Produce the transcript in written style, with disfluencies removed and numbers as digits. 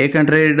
100